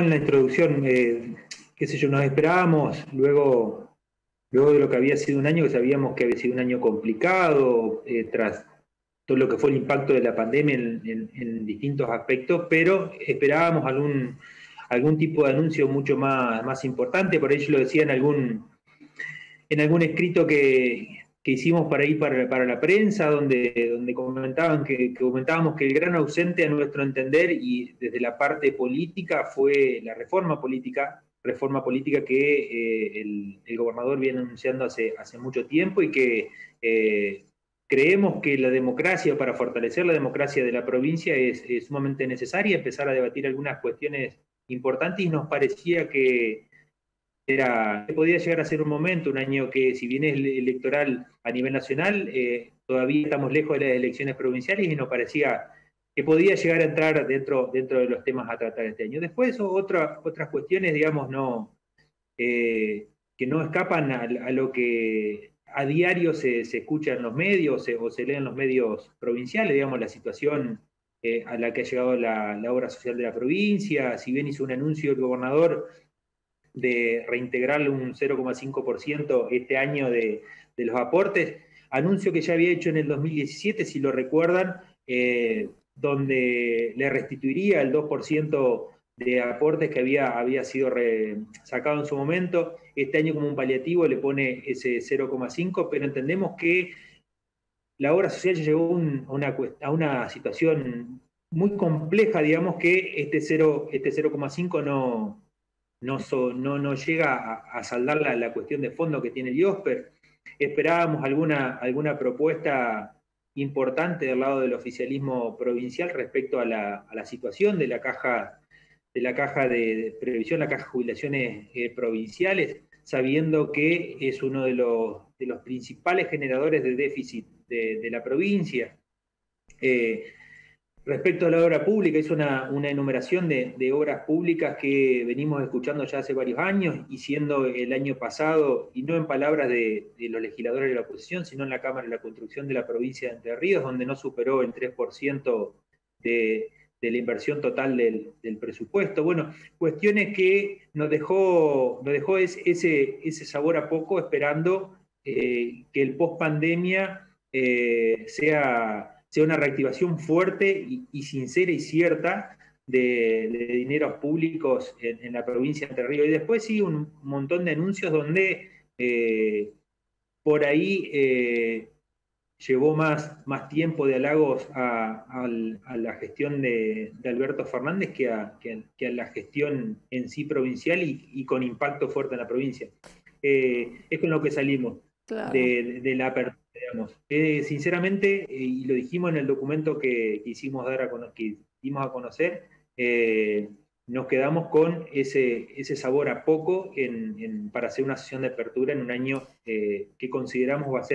en la introducción, qué sé yo, nos esperábamos luego de lo que había sido un año, que sabíamos que había sido un año complicado, tras todo lo que fue el impacto de la pandemia en distintos aspectos, pero esperábamos algún tipo de anuncio mucho más importante. Por ahí yo lo decía en algún escrito que hicimos para ir para la prensa, donde comentábamos que el gran ausente a nuestro entender y desde la parte política fue la reforma política que el gobernador viene anunciando hace mucho tiempo y que creemos que la democracia, para fortalecer la democracia de la provincia, es sumamente necesaria empezar a debatir algunas cuestiones importantes y nos parecía que podía llegar a ser un año que, si bien es electoral a nivel nacional, todavía estamos lejos de las elecciones provinciales y nos parecía que podía llegar a entrar dentro de los temas a tratar este año. Después, otras cuestiones, digamos, que no escapan a lo que a diario se escucha en los medios o se lee en los medios provinciales, digamos, la situación a la que ha llegado la obra social de la provincia. Si bien hizo un anuncio el gobernador de reintegrarle un 0,5% este año de los aportes, anuncio que ya había hecho en el 2017, si lo recuerdan, donde le restituiría el 2% de aportes que había sido sacado en su momento. Este año, como un paliativo, le pone ese 0,5%, pero entendemos que la obra social ya llegó a una situación muy compleja, digamos, que este 0,5 no llega a saldar la cuestión de fondo que tiene el IOSPER. Esperábamos alguna propuesta importante del lado del oficialismo provincial respecto a la situación de la caja de previsión, la caja de jubilaciones provinciales, sabiendo que es uno de los principales generadores de déficit de la provincia. Respecto a la obra pública, hizo una enumeración de obras públicas que venimos escuchando ya hace varios años, y siendo el año pasado, y no en palabras de los legisladores de la oposición, sino en la Cámara de la Construcción de la provincia de Entre Ríos, donde no superó el 3% de la inversión total del presupuesto. Bueno, cuestiones que nos dejó ese sabor a poco, esperando que el post-pandemia sea una reactivación fuerte y sincera y cierta de dineros públicos en la provincia de Entre Ríos. Y después sí, un montón de anuncios donde por ahí llevó más tiempo de halagos a la gestión de Alberto Fernández que a la gestión en sí provincial y con impacto fuerte en la provincia. Es con lo que salimos Claro. de la apertura, digamos. Sinceramente, y lo dijimos en el documento que hicimos que dimos a conocer, nos quedamos con ese sabor a poco para hacer una sesión de apertura en un año que consideramos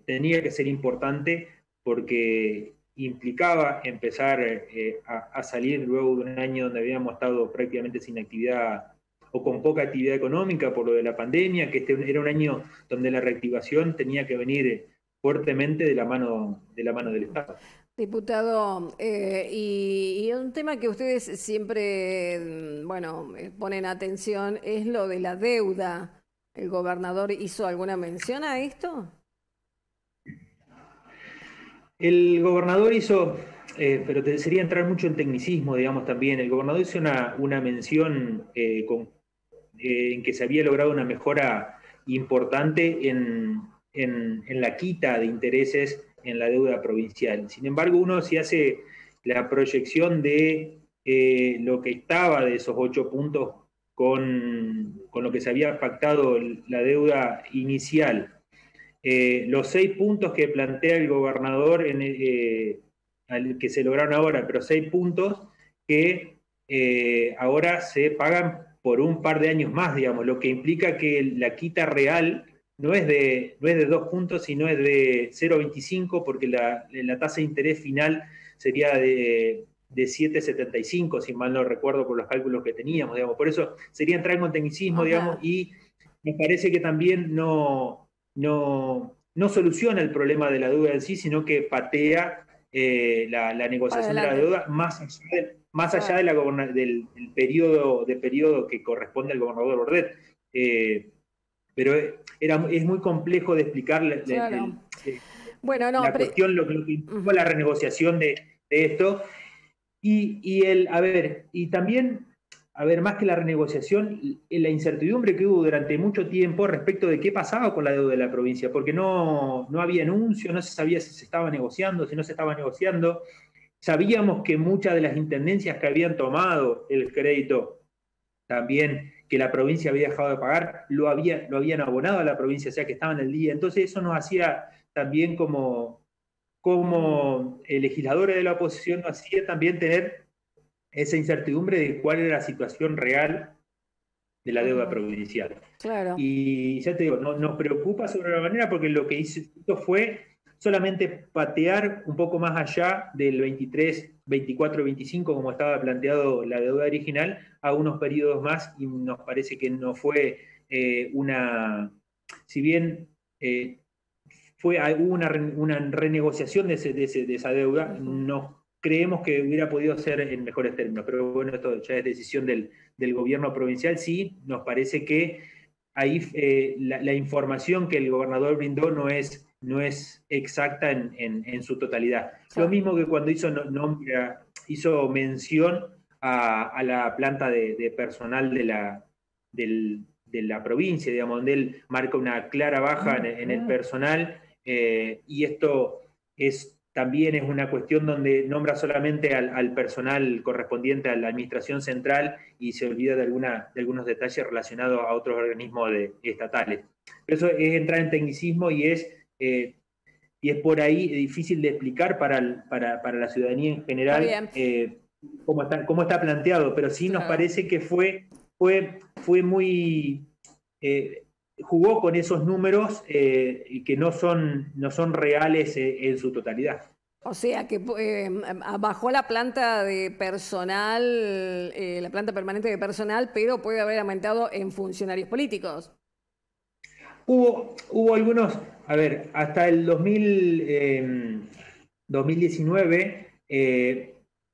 tenía que ser importante, porque implicaba empezar a salir luego de un año donde habíamos estado prácticamente sin actividad o con poca actividad económica por lo de la pandemia, que era un año donde la reactivación tenía que venir fuertemente de la mano del Estado. Diputado, y un tema que ustedes siempre, bueno, ponen atención es lo de la deuda. ¿El gobernador hizo alguna mención a esto? El gobernador hizo, pero sería entrar mucho en tecnicismo, digamos, también. El gobernador hizo una mención en que se había logrado una mejora importante en la quita de intereses en la deuda provincial. Sin embargo, uno, si hace la proyección de lo que estaba de esos 8 puntos con lo que se había pactado la deuda inicial, los 6 puntos que plantea el gobernador que se lograron ahora, pero 6 puntos que ahora se pagan por un par de años más, digamos, lo que implica que la quita real no es de 2 puntos, sino es de 0,25, porque la tasa de interés final sería de 7,75, si mal no recuerdo por los cálculos que teníamos, digamos. Por eso sería entrar en un tecnicismo, digamos, Ajá. y me parece que también no soluciona el problema de la deuda en sí, sino que patea la negociación de la Adelante. deuda, más allá de del periodo que corresponde al gobernador Bordet. Pero es muy complejo de explicar Claro. Bueno, no, la cuestión, lo que implicó la renegociación de esto. Y también, a ver, más que la renegociación, la incertidumbre que hubo durante mucho tiempo respecto de qué pasaba con la deuda de la provincia, porque no había anuncio, no se sabía si se estaba negociando, si no se estaba negociando. Sabíamos que muchas de las intendencias que habían tomado el crédito, también que la provincia había dejado de pagar, lo habían abonado a la provincia, o sea que estaban al día. Entonces eso nos hacía también como legisladores de la oposición, nos hacía también tener esa incertidumbre de cuál era la situación real de la deuda provincial. Claro. Y ya te digo, nos preocupa sobre la manera porque lo que hizo fue solamente patear un poco más allá del 23, 24, 25, como estaba planteado la deuda original, a unos periodos más, y nos parece que no fue si bien hubo una renegociación de esa deuda, no creemos que hubiera podido ser en mejores términos, pero bueno, esto ya es decisión del gobierno provincial. Sí, nos parece que ahí la información que el gobernador brindó no es exacta en su totalidad. Lo mismo que cuando hizo mención a la planta de personal de la provincia, digamos, donde él marca una clara baja en el personal, y esto también es una cuestión donde nombra solamente al personal correspondiente a la administración central y se olvida de algunos detalles relacionados a otros organismos estatales. Pero eso es entrar en tecnicismo y es por ahí difícil de explicar para la ciudadanía en Está general bien. cómo está planteado, pero sí nos parece que fue muy... jugó con esos números que no son reales en su totalidad. O sea que bajó la planta de personal, la planta permanente de personal, pero puede haber aumentado en funcionarios políticos. Hubo algunos, a ver, hasta el 2019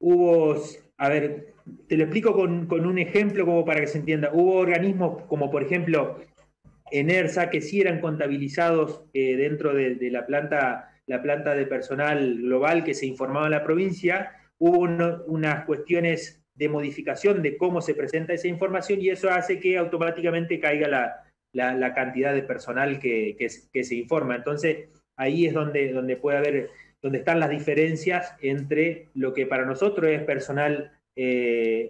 hubo, a ver, te lo explico con un ejemplo como para que se entienda. Hubo organismos como por ejemplo ENERSA que sí eran contabilizados dentro de la planta de personal global que se informaba en la provincia. Hubo unas cuestiones de modificación de cómo se presenta esa información y eso hace que automáticamente caiga la cantidad de personal que se informa. Entonces, ahí es donde puede haber, donde están las diferencias entre lo que para nosotros es personal,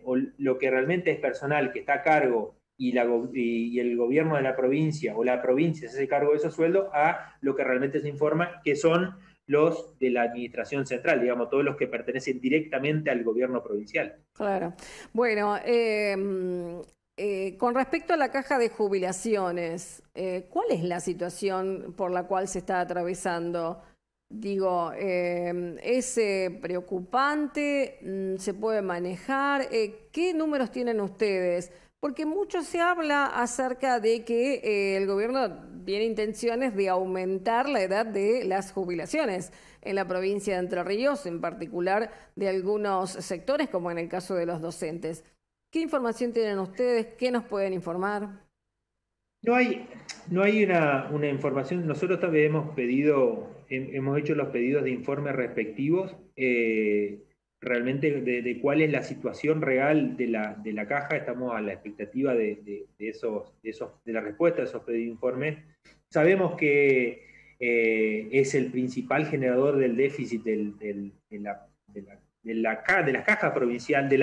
o lo que realmente es personal que está a cargo y el gobierno de la provincia o la provincia se hace cargo de esos sueldos, a lo que realmente se informa, que son los de la administración central, digamos, todos los que pertenecen directamente al gobierno provincial. Claro. Bueno, con respecto a la caja de jubilaciones, ¿cuál es la situación por la cual se está atravesando? Digo, ¿es preocupante? ¿Se puede manejar? ¿Qué números tienen ustedes? Porque mucho se habla acerca de que el gobierno tiene intenciones de aumentar la edad de las jubilaciones en la provincia de Entre Ríos, en particular de algunos sectores, como en el caso de los docentes. ¿Qué información tienen ustedes? ¿Qué nos pueden informar? No hay una información. Nosotros también hemos hecho los pedidos de informes respectivos, realmente de cuál es la situación real de la caja. Estamos a la expectativa de la respuesta de esos pedidos de informes. Sabemos que es el principal generador del déficit de las cajas provinciales,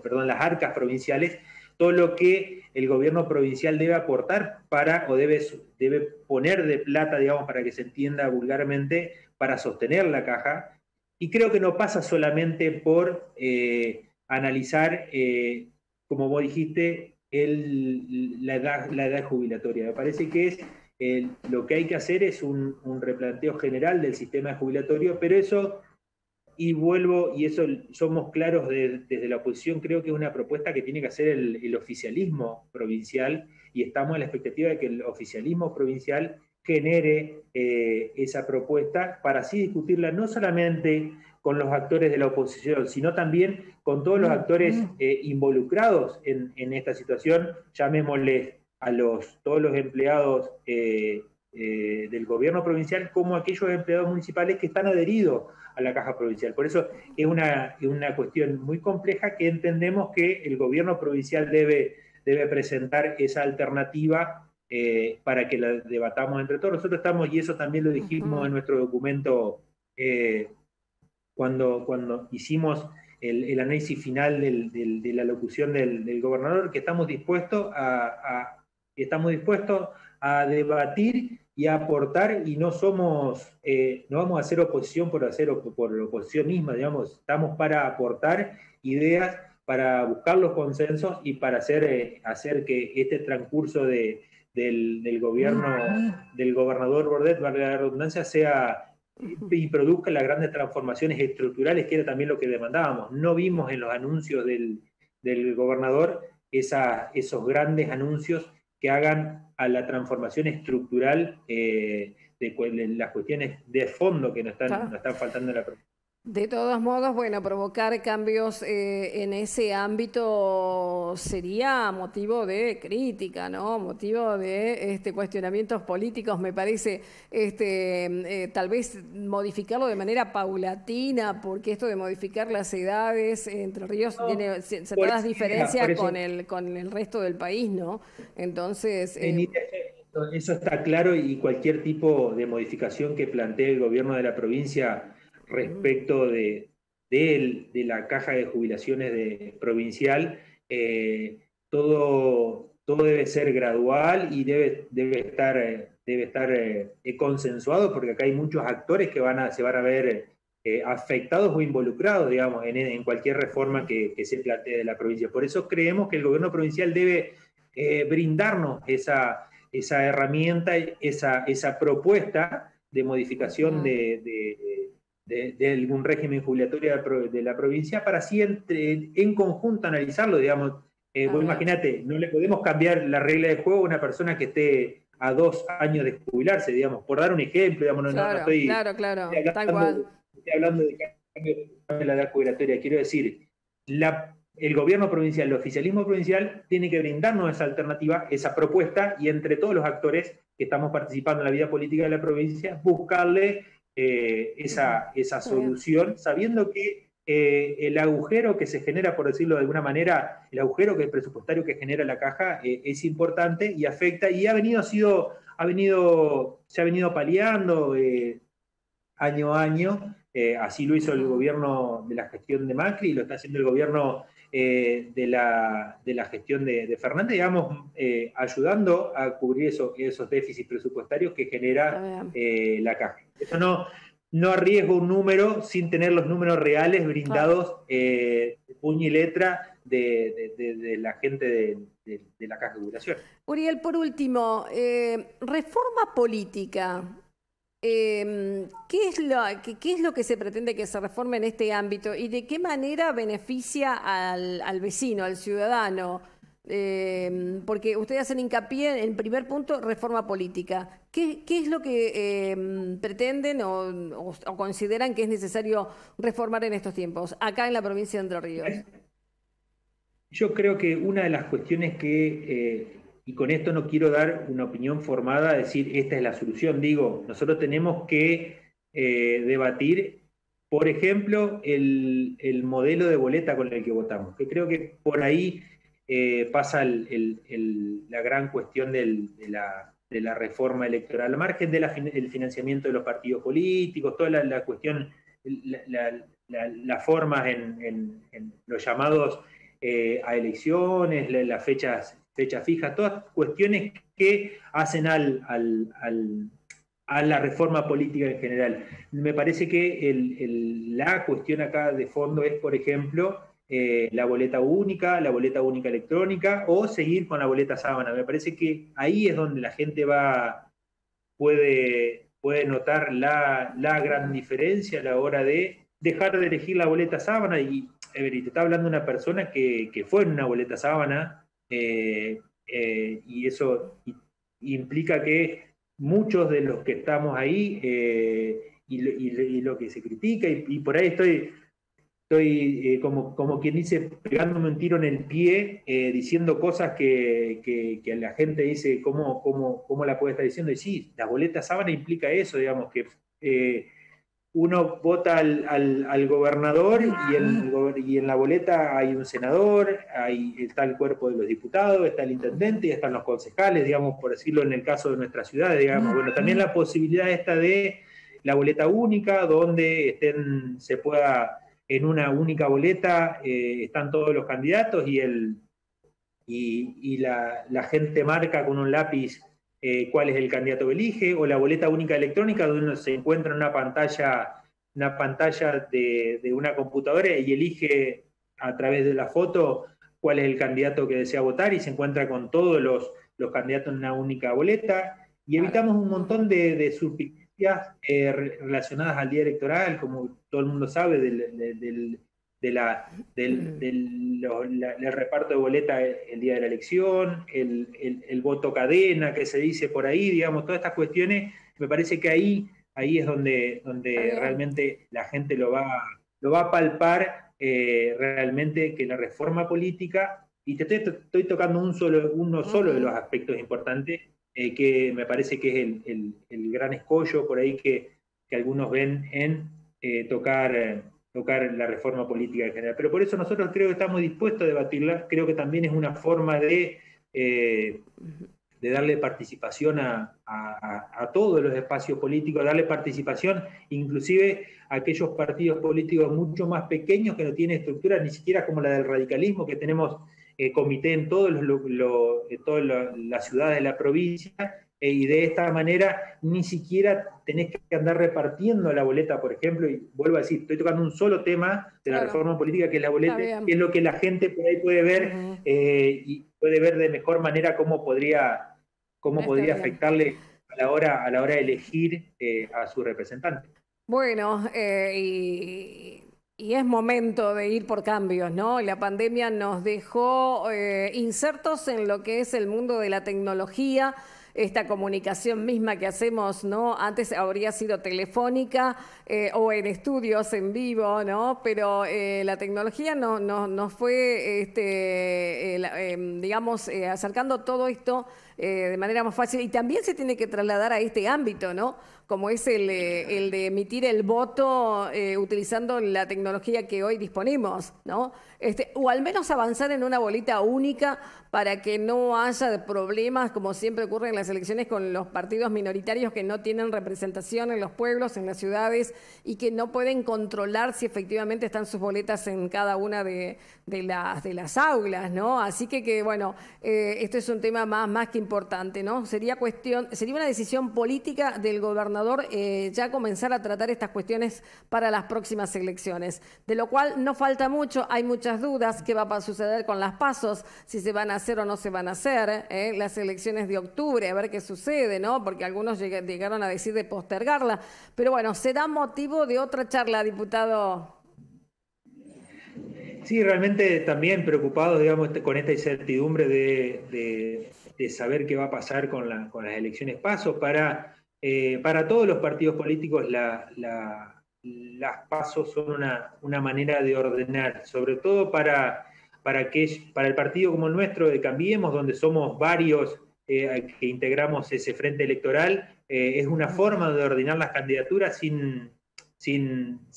perdón, las arcas provinciales, todo lo que el gobierno provincial debe aportar o debe poner de plata, digamos, para que se entienda vulgarmente, para sostener la caja. Y creo que no pasa solamente por analizar, como vos dijiste, la edad jubilatoria. Me parece que lo que hay que hacer es un replanteo general del sistema jubilatorio, pero eso, y eso somos claros desde la oposición, creo que es una propuesta que tiene que hacer el oficialismo provincial, y estamos en la expectativa de que el oficialismo provincial genere esa propuesta para así discutirla no solamente con los actores de la oposición, sino también con todos los actores involucrados en esta situación, llamémosles a todos los empleados del gobierno provincial como aquellos empleados municipales que están adheridos a la caja provincial. Por eso es una cuestión muy compleja que entendemos que el gobierno provincial debe presentar esa alternativa para que la debatamos entre todos. Nosotros estamos, y eso también lo dijimos en nuestro documento cuando hicimos el análisis final de la locución del gobernador, que estamos dispuestos a debatir y a aportar, y no vamos a hacer oposición por oposición misma, digamos, estamos para aportar ideas, para buscar los consensos y para hacer que este transcurso del gobernador Bordet, valga la redundancia, sea y produzca las grandes transformaciones estructurales, que era también lo que demandábamos. No vimos en los anuncios del gobernador esos grandes anuncios que hagan a la transformación estructural de las cuestiones de fondo que nos están faltando en la provincia. De todos modos, bueno, provocar cambios en ese ámbito sería motivo de crítica, ¿no? Motivo de cuestionamientos políticos, me parece. Tal vez modificarlo de manera paulatina, porque esto de modificar las edades, Entre Ríos tiene ciertas diferencias con el resto del país, ¿no? Entonces... eso está claro, y cualquier tipo de modificación que plantee el gobierno de la provincia respecto de la caja de jubilaciones provincial, todo debe ser gradual y debe estar consensuado, porque acá hay muchos actores que se van a ver afectados o involucrados, digamos, en cualquier reforma que se plantee de la provincia. Por eso creemos que el gobierno provincial debe brindarnos esa herramienta, esa propuesta de modificación de algún régimen jubilatorio de la provincia, para así en conjunto analizarlo, digamos. Vos imagínate, no le podemos cambiar la regla de juego a una persona que esté a 2 años de jubilarse, digamos, por dar un ejemplo, digamos, claro, no estoy, claro, estoy hablando de cambio de la edad jubilatoria. Quiero decir, el gobierno provincial, el oficialismo provincial, tiene que brindarnos esa alternativa, esa propuesta, y entre todos los actores que estamos participando en la vida política de la provincia, buscarle esa solución, sabiendo que el agujero que se genera, por decirlo de alguna manera, el agujero presupuestario que genera la caja es importante y afecta, y se ha venido paliando año a año. Así lo hizo el gobierno de la gestión de Macri, y lo está haciendo el gobierno de la gestión de Fernández, digamos, ayudando a cubrir esos déficits presupuestarios que genera la caja. Eso no arriesgo un número sin tener los números reales brindados de puño y letra de la gente de la caja de jubilación. Uriel, por último, reforma política. ¿Qué es lo que se pretende que se reforme en este ámbito y de qué manera beneficia al vecino, al ciudadano? Porque ustedes hacen hincapié en primer punto, reforma política. ¿Qué es lo que pretenden o consideran que es necesario reformar en estos tiempos, acá en la provincia de Entre Ríos? Yo creo que una de las cuestiones y con esto no quiero dar una opinión formada, decir esta es la solución, digo, nosotros tenemos que debatir, por ejemplo, el modelo de boleta con el que votamos, que creo que por ahí pasa la gran cuestión de la reforma electoral, al margen del financiamiento de los partidos políticos, toda la cuestión, las formas en los llamados a elecciones, las fechas fijas, todas cuestiones que hacen a la reforma política en general. Me parece que la cuestión acá de fondo es, por ejemplo, la boleta única electrónica, o seguir con la boleta sábana. Me parece que ahí es donde la gente puede notar la gran diferencia a la hora de dejar de elegir la boleta sábana. Y te está hablando una persona que fue en una boleta sábana, y eso implica que muchos de los que estamos ahí y lo que se critica, y por ahí estoy como quien dice, pegándome un tiro en el pie, diciendo cosas que la gente dice, ¿cómo la puede estar diciendo? Y sí, la boleta sábana implica eso, digamos, que uno vota al gobernador y en la boleta hay un senador, está el cuerpo de los diputados, está el intendente y están los concejales, digamos, por decirlo en el caso de nuestras ciudades, digamos. Bueno, también la posibilidad esta de la boleta única, donde se pueda, en una única boleta, están todos los candidatos y la gente marca con un lápiz cuál es el candidato que elige, o la boleta única electrónica, donde uno se encuentra en una pantalla de una computadora y elige a través de la foto cuál es el candidato que desea votar y se encuentra con todos los candidatos en una única boleta, y evitamos un montón de suspicacias relacionadas al día electoral, como todo el mundo sabe, del reparto de boleta el día de la elección, el voto cadena que se dice por ahí, digamos, todas estas cuestiones. Me parece que ahí es donde realmente la gente lo va a palpar, realmente, que la reforma política, y te estoy tocando uno solo de los aspectos importantes, que me parece que es el gran escollo por ahí que algunos ven en tocar la reforma política en general. Pero por eso nosotros creo que estamos dispuestos a debatirla. Creo que también es una forma de darle participación a todos los espacios políticos, darle participación inclusive a aquellos partidos políticos mucho más pequeños que no tienen estructuras ni siquiera como la del radicalismo, que tenemos comité en todas las ciudades de la provincia, y de esta manera ni siquiera tenés que andar repartiendo la boleta, por ejemplo, y vuelvo a decir, estoy tocando un solo tema de la reforma política, que es la boleta, que es lo que la gente por ahí puede ver, y puede ver de mejor manera cómo podría afectarle a la hora de elegir a su representante. Bueno, y es momento de ir por cambios, ¿no? La pandemia nos dejó insertos en lo que es el mundo de la tecnología, esta comunicación misma que hacemos, ¿no? Antes habría sido telefónica o en estudios en vivo, ¿no? Pero la tecnología nos fue, digamos, acercando todo esto de manera más fácil, y también se tiene que trasladar a este ámbito, ¿no? Como es el de emitir el voto utilizando la tecnología que hoy disponemos, ¿no? O al menos avanzar en una boleta única para que no haya problemas, como siempre ocurre en las elecciones, con los partidos minoritarios que no tienen representación en los pueblos, en las ciudades, y que no pueden controlar si efectivamente están sus boletas en cada una de las aulas, ¿no? Así que bueno, esto es un tema más que importante, ¿no? Sería una decisión política del gobernador ya comenzar a tratar estas cuestiones para las próximas elecciones, de lo cual no falta mucho. Hay muchas dudas: qué va a suceder con las PASOs, si se van a hacer o no se van a hacer, las elecciones de octubre, a ver qué sucede, ¿no? Porque algunos llegaron a decir de postergarla, pero bueno, será motivo de otra charla, diputado. Sí, realmente también preocupados, digamos, con esta incertidumbre de saber qué va a pasar con las elecciones PASO. Para todos los partidos políticos las PASO son una manera de ordenar, sobre todo para el partido como el nuestro de Cambiemos, donde somos varios que integramos ese frente electoral. Es una forma de ordenar las candidaturas sin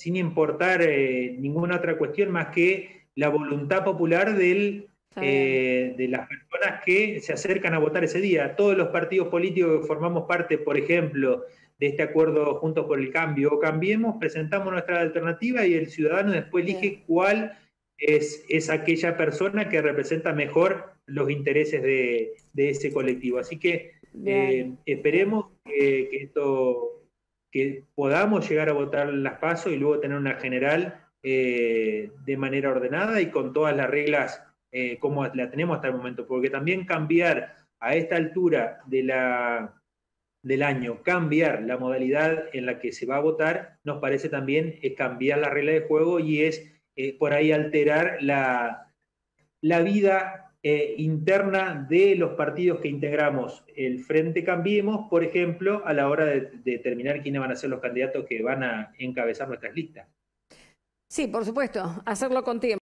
importar ninguna otra cuestión más que la voluntad popular de las personas que se acercan a votar ese día. Todos los partidos políticos que formamos parte, por ejemplo, de este acuerdo Juntos por el Cambio o Cambiemos, presentamos nuestra alternativa y el ciudadano después elige cuál es aquella persona que representa mejor los intereses de ese colectivo. Así que esperemos que podamos llegar a votar las PASO y luego tener una general de manera ordenada y con todas las reglas como la tenemos hasta el momento, porque también cambiar a esta altura del año, cambiar la modalidad en la que se va a votar, nos parece también es cambiar la regla de juego y es por ahí alterar la vida interna de los partidos que integramos el Frente Cambiemos, por ejemplo, a la hora de determinar quiénes van a ser los candidatos que van a encabezar nuestras listas. Sí, por supuesto, hacerlo con tiempo.